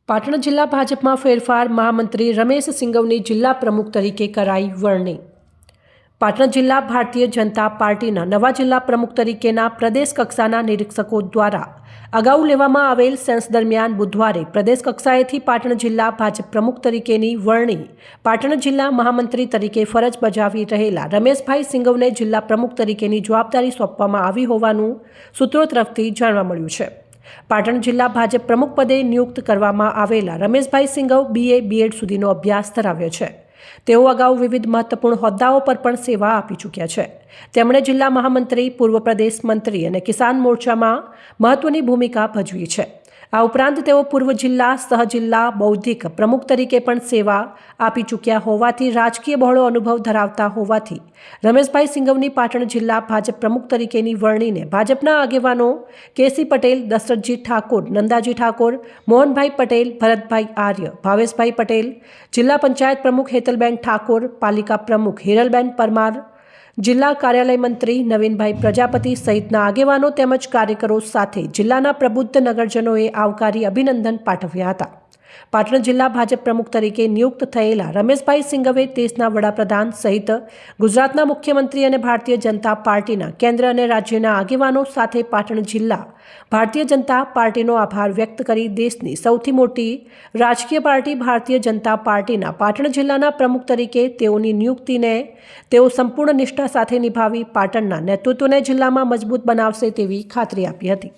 પાટણ જિલ્લા ભાજપમાં ફેરફાર મહામંત્રી રમેશ સિંઘવની જિલ્લા પ્રમુખ તરીકે કરાઈ વરણી। પાટણ જિલ્લા ભારતીય જનતા પાર્ટીના નવા જિલ્લા પ્રમુખ તરીકેના પ્રદેશ કક્ષાના નિરીક્ષકો દ્વારા અગાઉ લેવામાં આવેલ સેન્સ દરમિયાન બુધવારે પ્રદેશ કક્ષાએથી પાટણ જિલ્લા ભાજપ પ્રમુખ તરીકેની વરણી પાટણ જિલ્લા મહામંત્રી તરીકે ફરજ બજાવી રહેલા રમેશભાઈ સિંઘવને જિલ્લા પ્રમુખ તરીકેની જવાબદારી સોંપવામાં આવી હોવાનું સૂત્રો તરફથી જાણવા મળ્યું છે। પાટણ જિલ્લા ભાજપ પ્રમુખ પદે નિયુક્ત કરવામાં આવેલા રમેશભાઈ સિંઘવ BA BEd સુધીનો અભ્યાસ ધરાવે છે। તેઓ અગાઉ વિવિધ મહત્વપૂર્ણ હોદ્દાઓ પર પણ સેવા આપી ચૂક્યા છે। તેમણે જિલ્લા મહામંત્રી, પૂર્વ પ્રદેશ મંત્રી અને કિસાન મોરચામાં મહત્વની ભૂમિકા ભજવી છે। આ ઉપરાંત તેઓ પૂર્વ જિલ્લા, સહજિલ્લા બૌદ્ધિક પ્રમુખ તરીકે પણ સેવા આપી ચૂક્યા હોવાથી રાજકીય બહોળો અનુભવ ધરાવતા હોવાથી રમેશભાઈ સિંઘવની પાટણ જિલ્લા ભાજપ પ્રમુખ તરીકેની વરણીને ભાજપના આગેવાનો કેસી પટેલ, દશરથજી ઠાકોર, નંદાજી ઠાકોર, મોહનભાઈ પટેલ, ભરતભાઈ આર્ય, ભાવેશભાઈ પટેલ, જિલ્લા પંચાયત પ્રમુખ હેતલબેન ઠાકોર, પાલિકા પ્રમુખ હિરલબેન પરમાર, જિલ્લા કાર્યાલય મંત્રી નવીનભાઈ પ્રજાપતિ સહિતના આગેવાનો તેમજ કાર્યકરો સાથે જિલ્લાના પ્રબુદ્ધ નગરજનોએ આવકારી અભિનંદન પાઠવ્યા હતા। પાટણ જિલ્લા ભાજપ પ્રમુખ તરીકે નિયુક્ત થયેલા રમેશભાઈ સિંઘવે દેશના વડાપ્રધાન સહિત ગુજરાતના મુખ્યમંત્રી અને ભારતીય જનતા પાર્ટીના કેન્દ્ર અને રાજ્યના આગેવાનો સાથે પાટણ જિલ્લા ભારતીય જનતા પાર્ટીનો આભાર વ્યક્ત કરી દેશની સૌથી મોટી રાજકીય પાર્ટી ભારતીય જનતા પાર્ટીના પાટણ જિલ્લાના પ્રમુખ તરીકે તેઓની નિયુક્તિને તેઓ સંપૂર્ણ નિષ્ઠા સાથે નિભાવી પાટણના નેતૃત્વને જિલ્લામાં મજબૂત બનાવશે તેવી ખાતરી આપી હતી।